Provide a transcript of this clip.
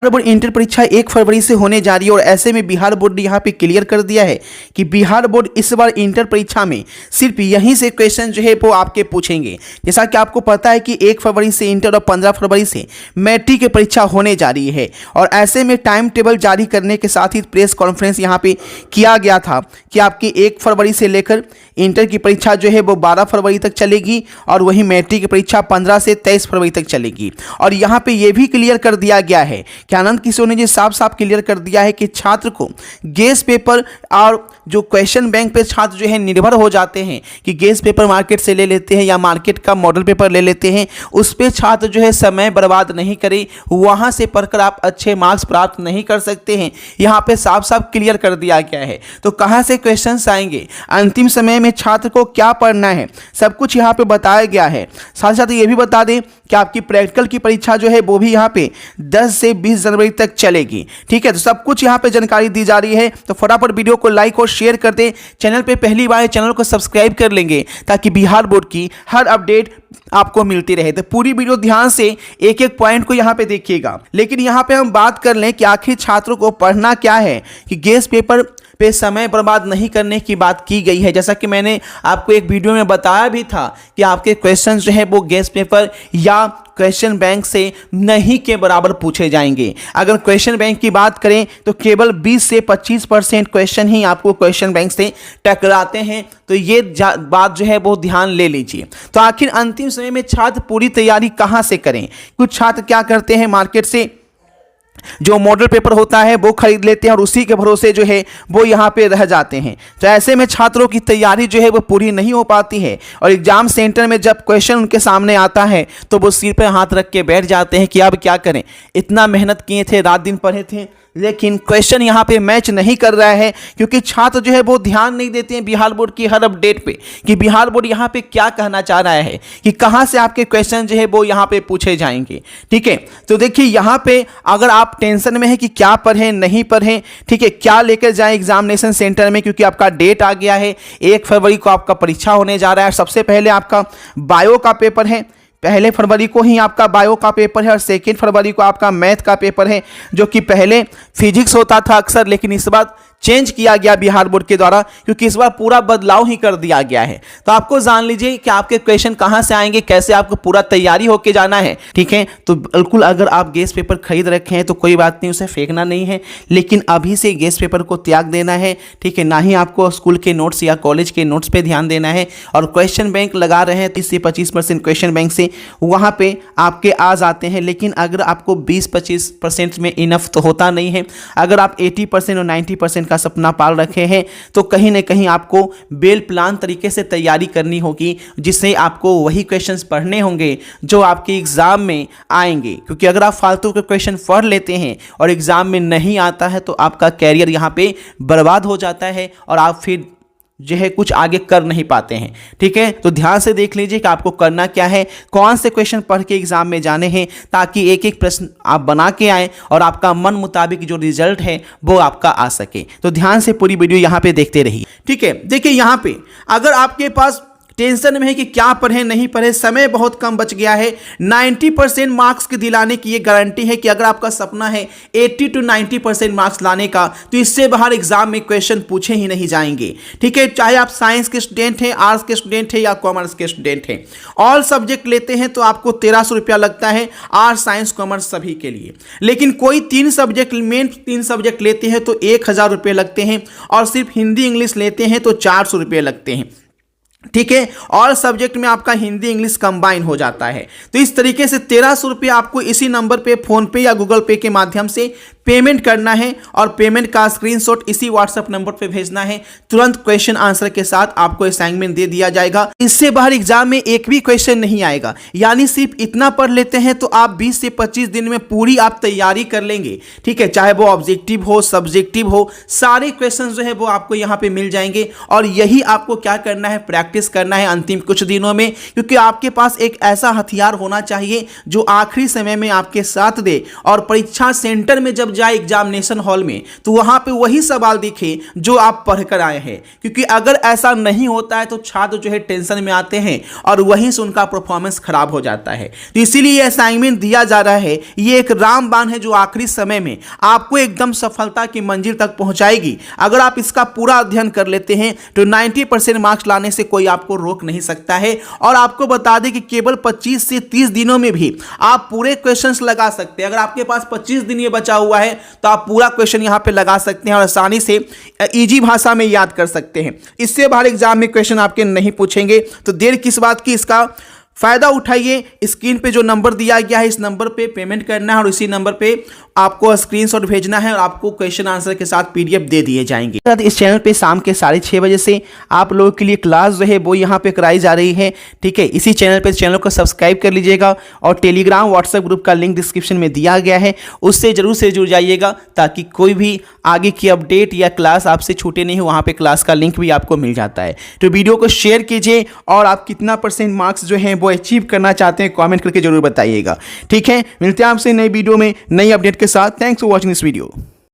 Bihar board inter परीक्षा 1 फरवरी से होने जा रही है और ऐसे में बिहार बोर्ड ने यहाँ पे क्लियर कर दिया है कि बिहार बोर्ड इस बार इंटर परीक्षा में सिर्फ यहीं से क्वेश्चन जो है वो आपके पूछेंगे। जैसा कि आपको पता है कि 1 फरवरी से इंटर और 15 फरवरी से मैट्रिक की परीक्षा होने जा रही है और ऐसे में टाइम टेबल जारी करने के साथ ही प्रेस कॉन्फ्रेंस यहाँ पे किया गया था कि आपकी 1 फरवरी से लेकर इंटर की परीक्षा जो है वो 12 फरवरी तक चलेगी और वहीं मैट्रिक की परीक्षा 15 से 23 फरवरी तक चलेगी। और यहाँ पे ये भी क्लियर कर दिया गया है कि आनंद किशोर ने जो साफ साफ क्लियर कर दिया है कि छात्र को गेस पेपर और जो क्वेश्चन बैंक पे छात्र जो है निर्भर हो जाते हैं कि गेस पेपर मार्केट से ले लेते हैं या मार्केट का मॉडल पेपर ले लेते हैं, उस पे छात्र जो है समय बर्बाद नहीं करे, वहां से पढ़कर आप अच्छे मार्क्स प्राप्त नहीं कर सकते हैं। यहाँ पे साफ साफ क्लियर कर दिया गया है। तो कहाँ से क्वेश्चंस आएंगे, अंतिम समय में छात्र को क्या पढ़ना है, सब कुछ यहाँ पे बताया गया है। साथ साथ ये भी बता दें कि आपकी प्रैक्टिकल की परीक्षा जो है वो भी यहाँ पे 10 से 20 जनवरी तक चलेगी। ठीक है, तो सब कुछ यहाँ पे जानकारी दी जा रही है। तो फटाफट वीडियो को लाइक और शेयर कर दें। चैनल पे पहली बार है, चैनल को सब्सक्राइब कर लेंगे ताकि बिहार बोर्ड की हर अपडेट आपको मिलती रहे। तो पूरी वीडियो ध्यान से एक एक पॉइंट को यहाँ पे देखिएगा। लेकिन यहाँ पे हम बात कर लें कि आखिर छात्रों को पढ़ना क्या है, कि गेस पेपर पे समय बर्बाद नहीं करने की बात की गई है। जैसा कि मैंने आपको एक वीडियो में बताया भी था कि आपके क्वेश्चन जो है वो गेस पेपर या क्वेश्चन बैंक से नहीं के बराबर पूछे जाएंगे। अगर क्वेश्चन बैंक की बात करें तो केवल 20 से 25% क्वेश्चन ही आपको क्वेश्चन बैंक से टकराते हैं। तो ये बात जो है वो ध्यान ले लीजिए। तो आखिर अंतिम समय में छात्र पूरी तैयारी कहाँ से करें? कुछ छात्र क्या करते हैं, मार्केट से जो मॉडल पेपर होता है वो खरीद लेते हैं और उसी के भरोसे जो है वो यहाँ पे रह जाते हैं। तो ऐसे में छात्रों की तैयारी जो है वो पूरी नहीं हो पाती है और एग्जाम सेंटर में जब क्वेश्चन उनके सामने आता है तो वो सिर पे हाथ रख के बैठ जाते हैं कि अब क्या करें, इतना मेहनत किए थे, रात दिन पढ़े थे, लेकिन क्वेश्चन यहाँ पे मैच नहीं कर रहा है क्योंकि छात्र जो है वो ध्यान नहीं देते हैं बिहार बोर्ड की हर अपडेट पे कि बिहार बोर्ड यहाँ पे क्या कहना चाह रहा है, कि कहाँ से आपके क्वेश्चन जो है वो यहाँ पे पूछे जाएंगे। ठीक है, तो देखिए यहाँ पे अगर आप टेंशन में है कि क्या पढ़ें नहीं पढ़ें, ठीक है, क्या लेकर जाएं एग्जामिनेशन सेंटर में, क्योंकि आपका डेट आ गया है, 1 फरवरी को आपका परीक्षा होने जा रहा है। सबसे पहले आपका बायो का पेपर है, 1 फरवरी को ही आपका बायो का पेपर है और 2 फरवरी को आपका मैथ का पेपर है, जो कि पहले फिजिक्स होता था अक्सर, लेकिन इस बार चेंज किया गया बिहार बोर्ड के द्वारा क्योंकि इस बार पूरा बदलाव ही कर दिया गया है। तो आपको जान लीजिए कि आपके क्वेश्चन कहां से आएंगे, कैसे आपको पूरा तैयारी होके जाना है। ठीक है, तो बिल्कुल अगर आप गेस पेपर खरीद रखे हैं तो कोई बात नहीं, उसे फेंकना नहीं है, लेकिन अभी से गेस पेपर को त्याग देना है। ठीक है, ना ही आपको स्कूल के नोट्स या कॉलेज के नोट्स पे ध्यान देना है। और क्वेश्चन बैंक लगा रहे हैं 30 से 25% क्वेश्चन बैंक से वहां पे आपके आ जाते हैं, लेकिन अगर आपको 20-25% में इनफ तो होता नहीं है। अगर आप 80% और 90% का सपना पाल रखे हैं तो कहीं ना कहीं आपको बेल प्लान तरीके से तैयारी करनी होगी, जिससे आपको वही क्वेश्चंस पढ़ने होंगे जो आपके एग्जाम में आएंगे। क्योंकि अगर आप फालतू के क्वेश्चन पढ़ लेते हैं और एग्जाम में नहीं आता है तो आपका कैरियर यहां पे बर्बाद हो जाता है और आप फिर जो है कुछ आगे कर नहीं पाते हैं। ठीक है, तो ध्यान से देख लीजिए कि आपको करना क्या है, कौन से क्वेश्चन पढ़ के एग्जाम में जाने हैं, ताकि एक एक प्रश्न आप बना के आए और आपका मन मुताबिक जो रिजल्ट है वो आपका आ सके। तो ध्यान से पूरी वीडियो यहाँ पे देखते रहिए। ठीक है, देखिए यहाँ पे अगर आपके पास टेंशन में है कि क्या पढ़ें नहीं पढ़ें, समय बहुत कम बच गया है, 90% मार्क्स के दिलाने की ये गारंटी है कि अगर आपका सपना है 80 to 90% मार्क्स लाने का तो इससे बाहर एग्जाम में क्वेश्चन पूछे ही नहीं जाएंगे। ठीक है, चाहे आप साइंस के स्टूडेंट हैं, आर्ट्स के स्टूडेंट हैं या कॉमर्स के स्टूडेंट हैं, ऑल सब्जेक्ट लेते हैं तो आपको 1300 रुपया लगता है, आर्ट्स साइंस कॉमर्स सभी के लिए। लेकिन कोई 3 सब्जेक्ट मेन 3 सब्जेक्ट लेते हैं तो 1000 रुपये लगते हैं और सिर्फ हिंदी इंग्लिश लेते हैं तो 400 रुपये लगते हैं। ठीक है, और सब्जेक्ट में आपका हिंदी इंग्लिश कंबाइन हो जाता है। तो इस तरीके से 1300 रुपये आपको इसी नंबर पे फोन पे या गूगल पे के माध्यम से पेमेंट करना है और पेमेंट का स्क्रीनशॉट इसी व्हाट्सएप नंबर पे भेजना है। तुरंत क्वेश्चन आंसर के साथ आपको असाइनमेंट दे दिया जाएगा। इससे बाहर एग्जाम में एक भी क्वेश्चन नहीं आएगा, यानी सिर्फ इतना पढ़ लेते हैं तो आप 20 से 25 दिन में पूरी आप तैयारी कर लेंगे। ठीक है, चाहे वो ऑब्जेक्टिव हो सब्जेक्टिव हो, सारे क्वेश्चन जो है वो आपको यहाँ पे मिल जाएंगे। और यही आपको क्या करना है, प्रैक्टिस करना है अंतिम कुछ दिनों में, क्योंकि आपके पास एक ऐसा हथियार होना चाहिए जो आखिरी समय में आपके साथ दे और परीक्षा सेंटर में जब जाए एग्जामिनेशन हॉल में तो वहां पे वही सवाल दिखे जो आप पढ़कर आए हैं, क्योंकि अगर ऐसा नहीं होता है तो छात्र जो है टेंशन में आते हैं और वहीं से उनका परफॉर्मेंस खराब हो जाता है। तो इसीलिए ये असाइनमेंट दिया जा रहा है, ये एक रामबाण है जो आखिरी समय में आपको एकदम सफलता की मंजिल तक पहुंचाएगी। अगर आप इसका पूरा अध्ययन कर लेते हैं तो 90% मार्क्स लाने से कोई आपको रोक नहीं सकता है। और आपको बता दें कि केवल 25 से 30 दिनों में भी आप पूरे क्वेश्चंस लगा सकते हैं। अगर आपके पास 25 दिन ये बचा हुआ है तो आप पूरा क्वेश्चन यहां पे लगा सकते हैं और आसानी से इजी भाषा में याद कर सकते हैं। इससे बाहर एग्जाम में क्वेश्चन आपके नहीं पूछेंगे, तो देर किस बात की, इसका फायदा उठाइए। स्क्रीन पे जो नंबर दिया गया है इस नंबर पे पेमेंट करना है और इसी नंबर पे आपको स्क्रीनशॉट भेजना है और आपको क्वेश्चन आंसर के साथ पीडीएफ दे दिए जाएंगे। इस चैनल पे शाम के 6:30 बजे से आप लोगों के लिए क्लास जो है वो यहाँ पे कराई जा रही है, ठीक है। इसी चैनल पे चैनल को सब्सक्राइब कर लीजिएगा और टेलीग्राम व्हाट्सएप ग्रुप का लिंक डिस्क्रिप्शन में दिया गया है, उससे जरूर से जुड़ जाइएगा ताकि कोई भी आगे की अपडेट या क्लास आपसे छूटे नहीं हो। वहाँ पे क्लास का लिंक भी आपको मिल जाता है। तो वीडियो को शेयर कीजिए और आप कितना % मार्क्स जो हैं वो अचीव करना चाहते हैं कमेंट करके जरूर बताइएगा, ठीक है। मिलते हैं आपसे नई वीडियो में नई अपडेट के साथ। Thanks for watching this video.